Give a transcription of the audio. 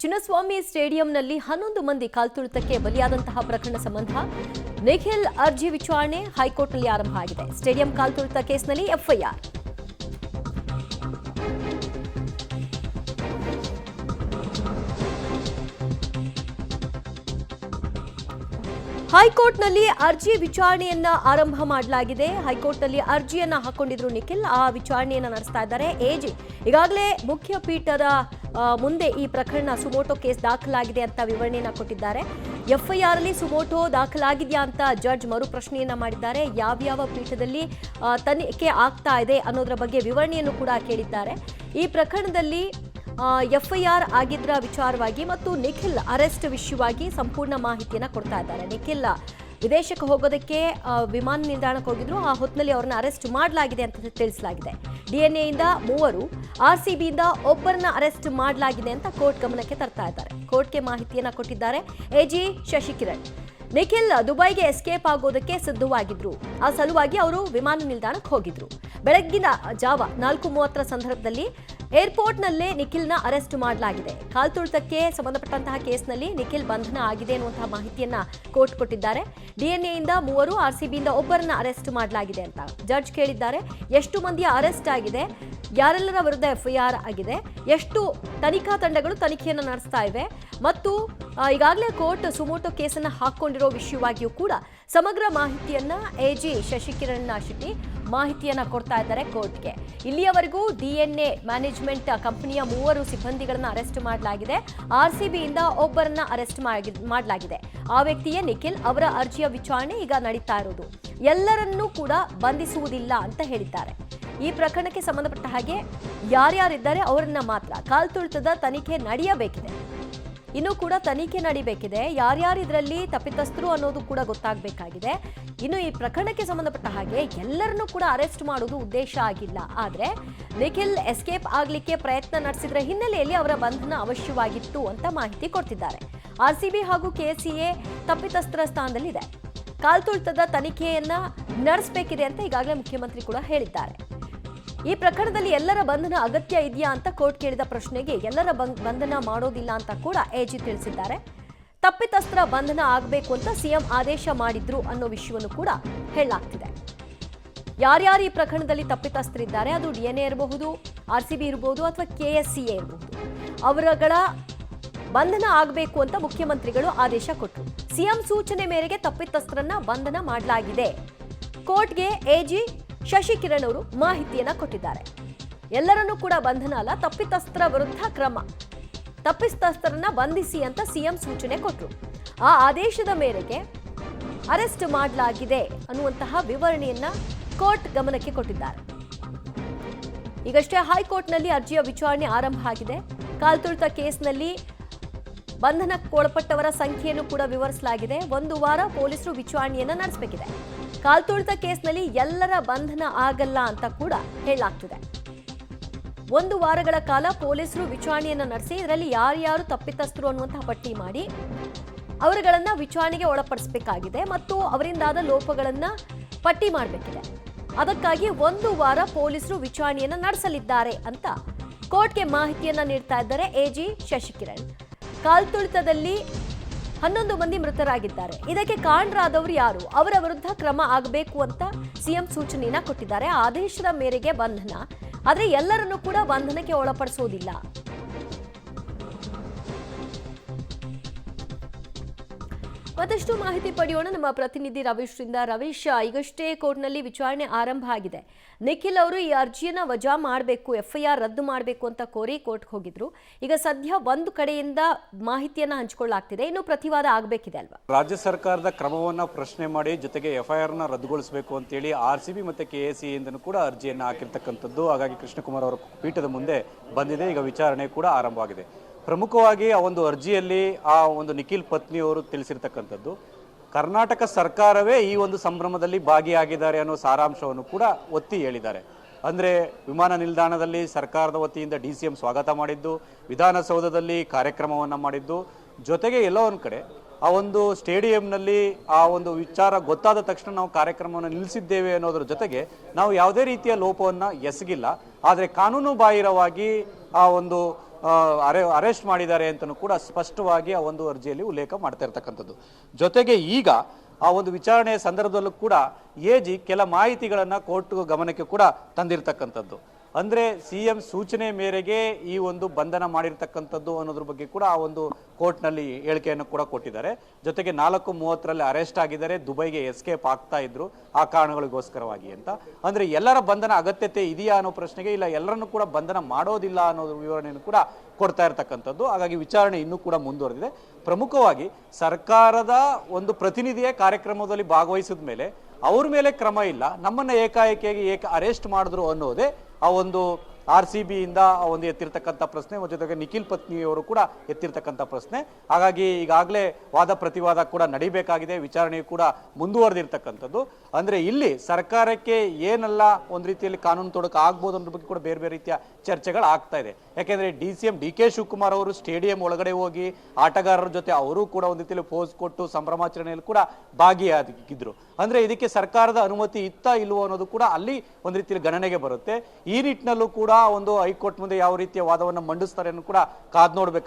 ಚಿನ್ನಸ್ವಾಮಿ ಸ್ಟೇಡಿಯಂನಲ್ಲಿ 11 ಮಂದಿ ಕಾಲ್ತುಳಿತಕ್ಕೆ ಬಲಿಯಾದಂತಹ ಪ್ರಕರಣ ಸಂಬಂಧ ನಿಖಿಲ್ ಅರ್ಜಿ ವಿಚಾರಣೆ ಹೈಕೋರ್ಟ್ನಲ್ಲಿ ಆರಂಭ ಆಗಿದೆ. ಸ್ಟೇಡಿಯಂ ಕಾಲ್ತುಳಿತ ಕೇಸ್ನಲ್ಲಿ ಎಫ್ಐಆರ್. ಹೈಕೋರ್ಟ್ನಲ್ಲಿ ಅರ್ಜಿ ವಿಚಾರಣೆಯನ್ನ ಆರಂಭ ಮಾಡಲಾಗಿದೆ. ಹೈಕೋರ್ಟ್ನಲ್ಲಿ ಅರ್ಜಿಯನ್ನ ಹಾಕೊಂಡಿದ್ರು ನಿಖಿಲ್. ಆ ವಿಚಾರಣೆಯನ್ನ ನಡೆಸ್ತಾ ಇದ್ದಾರೆ ಎಜಿ. ಈಗಾಗಲೇ ಮುಖ್ಯ ಪೀಠದ ಮುಂದೆ ಈ ಪ್ರಕರಣ ಸುಮೋಟೋ ಕೇಸ್ ದಾಖಲಾಗಿದೆ ಅಂತ ವಿವರಣೆಯನ್ನ ಕೊಟ್ಟಿದ್ದಾರೆ. ಎಫ್ಐಆರ್ ಅಲ್ಲಿ ಸುಮೋಟೋ ದಾಖಲಾಗಿದೆಯಾ ಅಂತ ಜಡ್ಜ್ ಮರು ಪ್ರಶ್ನೆಯನ್ನ ಮಾಡಿದ್ದಾರೆ. ಯಾವ್ಯಾವ ಪೀಠದಲ್ಲಿ ತನಿಖೆ ಆಗ್ತಾ ಇದೆ ಅನ್ನೋದರ ಬಗ್ಗೆ ವಿವರಣೆಯನ್ನು ಕೂಡ ಕೇಳಿದ್ದಾರೆ. ಈ ಪ್ರಕರಣದಲ್ಲಿ ಎಫ್ಐಆರ್ ಆಗಿದ್ರ ವಿಚಾರವಾಗಿ ಮತ್ತು ನಿಖಿಲ್ ಅರೆಸ್ಟ್ ವಿಷಯವಾಗಿ ಸಂಪೂರ್ಣ ಮಾಹಿತಿಯನ್ನ ಕೊಡ್ತಾ ಇದ್ದಾರೆ. ನಿಖಿಲ್ ವಿದೇಶಕ್ಕೆ ಹೋಗೋದಕ್ಕೆ ವಿಮಾನ ನಿಲ್ದಾಣಕ್ಕೆ ಹೋಗಿದ್ರು. ಆ ಹೊತ್ತಿನಲ್ಲಿ ಅವರನ್ನ ಅರೆಸ್ಟ್ ಮಾಡಲಾಗಿದೆ ಅಂತ ತಿಳಿಸಲಾಗಿದೆ. ಡಿಎನ್ಎ ಇಂದ 3, ಆರ್ಸಿಬಿಯಿಂದ ಒಬ್ಬರನ್ನ ಅರೆಸ್ಟ್ ಮಾಡಲಾಗಿದೆ ಅಂತ ಕೋರ್ಟ್ ಗಮನಕ್ಕೆ ತರ್ತಾ ಇದ್ದಾರೆ. ಕೋರ್ಟ್ಗೆ ಮಾಹಿತಿಯನ್ನ ಕೊಟ್ಟಿದ್ದಾರೆ ಎಜಿ ಶಶಿಕಿರಣ್. ನಿಖಿಲ್ ದುಬೈಗೆ ಎಸ್ಕೇಪ್ ಆಗೋದಕ್ಕೆ ಸಿದ್ಧವಾಗಿದ್ರು. ಆ ಸಲುವಾಗಿ ಅವರು ವಿಮಾನ ನಿಲ್ದಾಣಕ್ಕೆ ಹೋಗಿದ್ರು. ಬೆಳಗ್ಗಿನ ಜಾವ 4:30 ಸಂದರ್ಭದಲ್ಲಿ ಏರ್ಪೋರ್ಟ್ನಲ್ಲೇ ನಿಖಿಲ್ನ ಅರೆಸ್ಟ್ ಮಾಡಲಾಗಿದೆ. ಕಾಲ್ತುಳಿತಕ್ಕೆ ಸಂಬಂಧಪಟ್ಟಂತಹ ಕೇಸ್ನಲ್ಲಿ ನಿಖಿಲ್ ಬಂಧನ ಆಗಿದೆ ಎನ್ನುವಂತಹ ಮಾಹಿತಿಯನ್ನ ಕೋರ್ಟ್ ಕೊಟ್ಟಿದ್ದಾರೆ. ಡಿಎನ್ಎ ಇಂದ 3, ಆರ್ಸಿಬಿಯಿಂದ ಒಬ್ಬರನ್ನ ಅರೆಸ್ಟ್ ಮಾಡಲಾಗಿದೆ ಅಂತ ಜಡ್ಜ್ ಕೇಳಿದ್ದಾರೆ. ಎಷ್ಟು ಮಂದಿಯ ಅರೆಸ್ಟ್ ಆಗಿದೆ, ಯಾರೆಲ್ಲರ ವಿರುದ್ಧ ಎಫ್ಐಆರ್ ಆಗಿದೆ, ಎಷ್ಟು ತನಿಖಾ ತಂಡಗಳು ತನಿಖೆಯನ್ನು ನಡೆಸ್ತಾ ಇವೆ ಮತ್ತು ಈಗಾಗಲೇ ಕೋರ್ಟ್ ಸುಮೋಟೋ ಕೇಸನ್ನು ಹಾಕೊಂಡಿರೋ ವಿಷಯವಾಗಿಯೂ ಕೂಡ ಸಮಗ್ರ ಮಾಹಿತಿಯನ್ನ ಎಜಿ ಶಶಿಕಿರಣ್ ಶೆಟ್ಟಿ ಮಾಹಿತಿಯನ್ನ ಕೊಡ್ತಾ ಇದ್ದಾರೆ ಕೋರ್ಟ್ಗೆ. ಇಲ್ಲಿಯವರೆಗೂ ಡಿಎನ್ಎ ಮ್ಯಾನೇಜ್ಮೆಂಟ್ ಕಂಪನಿಯ 3 ಸಿಬ್ಬಂದಿಗಳನ್ನ ಅರೆಸ್ಟ್ ಮಾಡಲಾಗಿದೆ. ಆರ್ಸಿಬಿಯಿಂದ ಒಬ್ಬರನ್ನ ಅರೆಸ್ಟ್ ಮಾಡಲಾಗಿದೆ. ಆ ವ್ಯಕ್ತಿಯೇ ನಿಖಿಲ್. ಅವರ ಅರ್ಜಿಯ ವಿಚಾರಣೆ ಈಗ ನಡೀತಾ ಇರೋದು. ಎಲ್ಲರನ್ನೂ ಕೂಡ ಬಂಧಿಸುವುದಿಲ್ಲ ಅಂತ ಹೇಳಿದ್ದಾರೆ. ಈ ಪ್ರಕರಣಕ್ಕೆ ಸಂಬಂಧಪಟ್ಟ ಹಾಗೆ ಯಾರ್ಯಾರಿದ್ದಾರೆ ಅವರನ್ನ ಮಾತ್ರ. ಕಾಲ್ತುಳಿತದ ತನಿಖೆ ನಡೆಯಬೇಕಿದೆ. ಇನ್ನೂ ಕೂಡ ತನಿಖೆ ನಡೀಬೇಕಿದೆ. ಯಾರ್ಯಾರು ಇದರಲ್ಲಿ ತಪ್ಪಿತಸ್ಥರು ಅನ್ನೋದು ಕೂಡ ಗೊತ್ತಾಗಬೇಕಾಗಿದೆ. ಇನ್ನು ಈ ಪ್ರಕರಣಕ್ಕೆ ಸಂಬಂಧಪಟ್ಟ ಹಾಗೆ ಎಲ್ಲರನ್ನೂ ಕೂಡ ಅರೆಸ್ಟ್ ಮಾಡೋದು ಉದ್ದೇಶ ಆಗಿಲ್ಲ. ಆದರೆ ನಿಖಿಲ್ ಎಸ್ಕೇಪ್ ಆಗಲಿಕ್ಕೆ ಪ್ರಯತ್ನ ನಡೆಸಿದ್ರ ಹಿನ್ನೆಲೆಯಲ್ಲಿ ಅವರ ಬಂಧನ ಅವಶ್ಯವಾಗಿತ್ತು ಅಂತ ಮಾಹಿತಿ ಕೊಡ್ತಿದ್ದಾರೆ. ಆರ್ಸಿಬಿ ಹಾಗೂ ಕೆಸಿಎ ತಪ್ಪಿತಸ್ಥರ ಸ್ಥಾನದಲ್ಲಿದೆ. ಕಾಲ್ತುಳಿತದ ತನಿಖೆಯನ್ನ ನಡೆಸಬೇಕಿದೆ ಅಂತ ಈಗಾಗಲೇ ಮುಖ್ಯಮಂತ್ರಿ ಕೂಡ ಹೇಳಿದ್ದಾರೆ. ಈ ಪ್ರಕರಣದಲ್ಲಿ ಎಲ್ಲರ ಬಂಧನ ಅಗತ್ಯ ಇದೆಯಾ ಅಂತ ಕೋರ್ಟ್ ಕೇಳಿದ ಪ್ರಶ್ನೆಗೆ ಎಲ್ಲರ ಬಂಧನ ಮಾಡೋದಿಲ್ಲ ಅಂತ ಕೂಡ ಎಜಿ ತಿಳಿಸಿದ್ದಾರೆ. ತಪ್ಪಿತಸ್ಥರ ಬಂಧನ ಆಗಬೇಕು ಅಂತ ಸಿಎಂ ಆದೇಶ ಮಾಡಿದ್ರು ಅನ್ನೋ ವಿಷಯವನ್ನು ಕೂಡ ಹೇಳಲಾಗ್ತಿದೆ. ಯಾರ್ಯಾರು ಈ ಪ್ರಕರಣದಲ್ಲಿ ತಪ್ಪಿತಸ್ಥರಿದ್ದಾರೆ, ಅದು ಡಿಎನ್ಎ ಇರಬಹುದು, ಆರ್ಸಿಬಿ ಇರಬಹುದು ಅಥವಾ ಕೆಎಸ್ಸಿಎ ಇರಬಹುದು, ಅವರುಗಳ ಬಂಧನ ಆಗಬೇಕು ಅಂತ ಮುಖ್ಯಮಂತ್ರಿಗಳು ಆದೇಶ ಕೊಟ್ಟರು. ಸಿಎಂ ಸೂಚನೆ ಮೇರೆಗೆ ತಪ್ಪಿತಸ್ಥರನ್ನ ಬಂಧನ ಮಾಡಲಾಗಿದೆ. ಕೋರ್ಟ್ಗೆ ಎಜಿ ಶಶಿಕಿರಣ್ ಅವರು ಮಾಹಿತಿಯನ್ನ ಕೊಟ್ಟಿದ್ದಾರೆ. ಎಲ್ಲರನ್ನೂ ಕೂಡ ಬಂಧನ ಅಲ್ಲ, ತಪ್ಪಿತಸ್ಥರ ವಿರುದ್ಧ ಕ್ರಮ, ತಪ್ಪಿತಸ್ಥರನ್ನ ಬಂಧಿಸಿ ಅಂತ ಸಿಎಂ ಸೂಚನೆ ಕೊಟ್ಟರು. ಆ ಆದೇಶದ ಮೇರೆಗೆ ಅರೆಸ್ಟ್ ಮಾಡಲಾಗಿದೆ ಅನ್ನುವಂತಹ ವಿವರಣೆಯನ್ನ ಕೋರ್ಟ್ ಗಮನಕ್ಕೆ ಕೊಟ್ಟಿದ್ದಾರೆ. ಈಗಷ್ಟೇ ಹೈಕೋರ್ಟ್ನಲ್ಲಿ ಅರ್ಜಿಯ ವಿಚಾರಣೆ ಆರಂಭ ಆಗಿದೆ. ಕಾಲ್ತುಳಿತ ಕೇಸ್ನಲ್ಲಿ ಬಂಧನಕ್ಕೊಳಪಟ್ಟವರ ಸಂಖ್ಯೆಯನ್ನು ಕೂಡ ವಿವರಿಸಲಾಗಿದೆ. 1 ವಾರ ಪೊಲೀಸರು ವಿಚಾರಣೆಯನ್ನ ನಡೆಸಬೇಕಿದೆ. ಕಾಲ್ತುಳಿತ ಕೇಸ್ನಲ್ಲಿ ಎಲ್ಲರ ಬಂಧನ ಆಗಲ್ಲ ಅಂತ ಕೂಡ ಹೇಳಲಾಗ್ತಿದೆ. 1 ವಾರಗಳ ಕಾಲ ಪೊಲೀಸರು ವಿಚಾರಣೆಯನ್ನ ನಡೆಸಿ ಇದರಲ್ಲಿ ಯಾರ್ಯಾರು ತಪ್ಪಿತಸ್ಥರು ಅನ್ನುವಂತಹ ಪಟ್ಟಿ ಮಾಡಿ ಅವರುಗಳನ್ನ ವಿಚಾರಣೆಗೆ ಒಳಪಡಿಸಬೇಕಾಗಿದೆ ಮತ್ತು ಅವರಿಂದಾದ ಲೋಪಗಳನ್ನ ಪಟ್ಟಿ ಮಾಡಬೇಕಿದೆ. ಅದಕ್ಕಾಗಿ 1 ವಾರ ಪೊಲೀಸರು ವಿಚಾರಣೆಯನ್ನ ನಡೆಸಲಿದ್ದಾರೆ ಅಂತ ಕೋರ್ಟ್ಗೆ ಮಾಹಿತಿಯನ್ನ ನೀಡ್ತಾ ಇದ್ದಾರೆ ಎಜಿ ಶಶಿಕಿರಣ್. ಕಾಲ್ತುಳಿತದಲ್ಲಿ 11 ಮಂದಿ ಮೃತರಾಗಿದ್ದಾರೆ. ಇದಕ್ಕೆ ಕಾರಣರಾದವರು ಯಾರು, ಅವರ ವಿರುದ್ಧ ಕ್ರಮ ಆಗಬೇಕು ಅಂತ ಸಿಎಂ ಸೂಚನೆಯನ್ನ ಕೊಟ್ಟಿದ್ದಾರೆ. ಆದೇಶದ ಮೇರೆಗೆ ಬಂಧನ, ಆದರೆ ಎಲ್ಲರನ್ನೂ ಕೂಡ ಬಂಧನಕ್ಕೆ ಒಳಪಡಿಸೋದಿಲ್ಲ. ಮತ್ತಷ್ಟು ಮಾಹಿತಿ ಪಡೆಯೋಣ ನಮ್ಮ ಪ್ರತಿನಿಧಿ ರವೀಶ್ರಿಂದ. ರವೀಶ್, ಈಗಷ್ಟೇ ಕೋರ್ಟ್ನಲ್ಲಿ ವಿಚಾರಣೆ ಆರಂಭ ಆಗಿದೆ. ನಿಖಿಲ್ ಅವರು ಈ ಅರ್ಜಿಯನ್ನ ವಜಾ ಮಾಡಬೇಕು, ಎಫ್ಐಆರ್ ರದ್ದು ಮಾಡಬೇಕು ಅಂತ ಕೋರಿ ಕೋರ್ಟ್ಗೆ ಹೋಗಿದ್ರು. ಈಗ ಸದ್ಯ ಒಂದು ಕಡೆಯಿಂದ ಮಾಹಿತಿಯನ್ನ ಹಂಚಿಕೊಳ್ಳಲಾಗ್ತಿದೆ, ಇನ್ನು ಪ್ರತಿವಾದ ಆಗಬೇಕಿದೆ ಅಲ್ವಾ? ರಾಜ್ಯ ಸರ್ಕಾರದ ಕ್ರಮವನ್ನ ಪ್ರಶ್ನೆ ಮಾಡಿ ಜೊತೆಗೆ ಎಫ್ಐಆರ್ನ ರದ್ದುಗೊಳಿಸಬೇಕು ಅಂತೇಳಿ ಆರ್ಸಿಬಿ ಮತ್ತೆ ಕೆಎಸಿಎ ಕೂಡ ಅರ್ಜಿಯನ್ನ ಹಾಕಿರ್ತಕ್ಕಂಥದ್ದು. ಹಾಗಾಗಿ ಕೃಷ್ಣಕುಮಾರ್ ಅವರ ಪೀಠದ ಮುಂದೆ ಬಂದಿದೆ. ಈಗ ವಿಚಾರಣೆ ಕೂಡ ಆರಂಭವಾಗಿದೆ. ಪ್ರಮುಖವಾಗಿ ಆ ಒಂದು ಅರ್ಜಿಯಲ್ಲಿ ಆ ಒಂದು ನಿಖಿಲ್ ಪತ್ನಿಯವರು ತಿಳಿಸಿರ್ತಕ್ಕಂಥದ್ದು, ಕರ್ನಾಟಕ ಸರ್ಕಾರವೇ ಈ ಒಂದು ಸಂಭ್ರಮದಲ್ಲಿ ಭಾಗಿಯಾಗಿದ್ದಾರೆ ಅನ್ನೋ ಸಾರಾಂಶವನ್ನು ಕೂಡ ಒತ್ತಿ ಹೇಳಿದ್ದಾರೆ. ಅಂದರೆ ವಿಮಾನ ನಿಲ್ದಾಣದಲ್ಲಿ ಸರ್ಕಾರದ ವತಿಯಿಂದ DCM ಸ್ವಾಗತ ಮಾಡಿದ್ದು, ವಿಧಾನಸೌಧದಲ್ಲಿ ಕಾರ್ಯಕ್ರಮವನ್ನು ಮಾಡಿದ್ದು, ಜೊತೆಗೆ ಎಲ್ಲೋ ಒಂದು ಕಡೆ ಆ ಒಂದು ಸ್ಟೇಡಿಯಂನಲ್ಲಿ ಆ ಒಂದು ವಿಚಾರ ಗೊತ್ತಾದ ತಕ್ಷಣ ನಾವು ಕಾರ್ಯಕ್ರಮವನ್ನು ನಿಲ್ಲಿಸಿದ್ದೇವೆ ಅನ್ನೋದ್ರ ಜೊತೆಗೆ ನಾವು ಯಾವುದೇ ರೀತಿಯ ಲೋಪವನ್ನು ಎಸಗಿಲ್ಲ. ಆದರೆ ಕಾನೂನು ಬಾಹಿರವಾಗಿ ಆ ಒಂದು ಅರೆಸ್ಟ್ ಮಾಡಿದ್ದಾರೆ ಅಂತಲೂ ಕೂಡ ಸ್ಪಷ್ಟವಾಗಿ ಆ ಒಂದು ಅರ್ಜಿಯಲ್ಲಿ ಉಲ್ಲೇಖ ಮಾಡ್ತಾ ಇರ್ತಕ್ಕಂಥದ್ದು. ಜೊತೆಗೆ ಈಗ ಆ ಒಂದು ವಿಚಾರಣೆಯ ಸಂದರ್ಭದಲ್ಲೂ ಕೂಡ ಎಜಿ ಕೆಲ ಮಾಹಿತಿಗಳನ್ನ ಕೋರ್ಟ್ ಗಮನಕ್ಕೆ ಕೂಡ ತಂದಿರತಕ್ಕಂಥದ್ದು. ಅಂದ್ರೆ ಸಿಎಂ ಸೂಚನೆ ಮೇರೆಗೆ ಈ ಒಂದು ಬಂಧನ ಮಾಡಿರ್ತಕ್ಕಂಥದ್ದು ಅನ್ನೋದ್ರ ಬಗ್ಗೆ ಕೂಡ ಆ ಒಂದು ಕೋರ್ಟ್ನಲ್ಲಿ ಹೇಳಿಕೆಯನ್ನು ಕೂಡ ಕೊಟ್ಟಿದ್ದಾರೆ. ಜೊತೆಗೆ 4:30 ಅರೆಸ್ಟ್ ಆಗಿದ್ದಾರೆ, ದುಬೈಗೆ ಎಸ್ಕೇಪ್ ಆಗ್ತಾ ಇದ್ರು ಆ ಕಾರಣಗಳಿಗೋಸ್ಕರವಾಗಿ ಅಂತ. ಅಂದ್ರೆ ಎಲ್ಲರ ಬಂಧನ ಅಗತ್ಯತೆ ಇದೆಯಾ ಅನ್ನೋ ಪ್ರಶ್ನೆಗೆ ಇಲ್ಲ, ಎಲ್ಲರನ್ನು ಕೂಡ ಬಂಧನ ಮಾಡೋದಿಲ್ಲ ಅನ್ನೋ ವಿವರಣೆಯನ್ನು ಕೂಡ ಕೊಡ್ತಾ ಇರ್ತಕ್ಕಂಥದ್ದು. ಹಾಗಾಗಿ ವಿಚಾರಣೆ ಇನ್ನೂ ಕೂಡ ಮುಂದುವರೆದಿದೆ. ಪ್ರಮುಖವಾಗಿ ಸರ್ಕಾರದ ಒಂದು ಪ್ರತಿನಿಧಿಯ ಕಾರ್ಯಕ್ರಮದಲ್ಲಿ ಭಾಗವಹಿಸಿದ ಮೇಲೆ ಅವ್ರ ಮೇಲೆ ಕ್ರಮ ಇಲ್ಲ, ನಮ್ಮನ್ನ ಏಕಾಏಕಿಯಾಗಿ ಅರೆಸ್ಟ್ ಮಾಡಿದ್ರು ಅನ್ನೋದೇ ಆ ಒಂದು RCB ಇಂದ ಒಂದು ಎತ್ತಿರ್ತಕ್ಕಂಥ ಪ್ರಶ್ನೆ, ಜೊತೆಗೆ ನಿಖಿಲ್ ಪತ್ನಿಯವರು ಕೂಡ ಎತ್ತಿರ್ತಕ್ಕಂಥ ಪ್ರಶ್ನೆ. ಹಾಗಾಗಿ ಈಗಾಗಲೇ ವಾದ ಪ್ರತಿವಾದ ಕೂಡ ನಡಿಬೇಕಾಗಿದೆ, ವಿಚಾರಣೆ ಕೂಡ ಮುಂದುವರೆದಿರ್ತಕ್ಕಂಥದ್ದು. ಅಂದ್ರೆ ಇಲ್ಲಿ ಸರ್ಕಾರಕ್ಕೆ ಏನೆಲ್ಲ ಒಂದು ರೀತಿಯಲ್ಲಿ ಕಾನೂನು ತೊಡಕು ಆಗ್ಬೋದು ಅನ್ನೋ ಬಗ್ಗೆ ಕೂಡ ಬೇರೆ ಬೇರೆ ರೀತಿಯ ಚರ್ಚೆಗಳು ಆಗ್ತಾ ಇದೆ. ಯಾಕೆಂದ್ರೆ CM DK ಶಿವಕುಮಾರ್ ಅವರು ಸ್ಟೇಡಿಯಂ ಒಳಗಡೆ ಹೋಗಿ ಆಟಗಾರರ ಜೊತೆ ಅವರು ಕೂಡ ಒಂದು ರೀತಿಯಲ್ಲಿ ಪೋಸ್ ಕೊಟ್ಟು ಸಂಭ್ರಮಾಚರಣೆಯಲ್ಲಿ ಕೂಡ ಭಾಗಿಯಾಗಿದ್ರು. ಅಂದ್ರೆ ಇದಕ್ಕೆ ಸರ್ಕಾರದ ಅನುಮತಿ ಇತ್ತಾ ಇಲ್ವೋ ಅನ್ನೋದು ಕೂಡ ಅಲ್ಲಿ ಒಂದು ರೀತಿಯಲ್ಲಿ ಗಣನೆಗೆ ಬರುತ್ತೆ. ಈ ನಿಟ್ಟಿನಲ್ಲೂ ಕೂಡ ಒಂದು ಹೈಕೋರ್ಟ್ ಮುಂದೆ ಯಾವ ರೀತಿಯ ವಾದವನ್ನು ಮಂಡಿಸ್ತಾರೆ ಅನ್ನೋ ಕೂಡ ಕಾದ್ ನೋಡ್ಬೇಕು.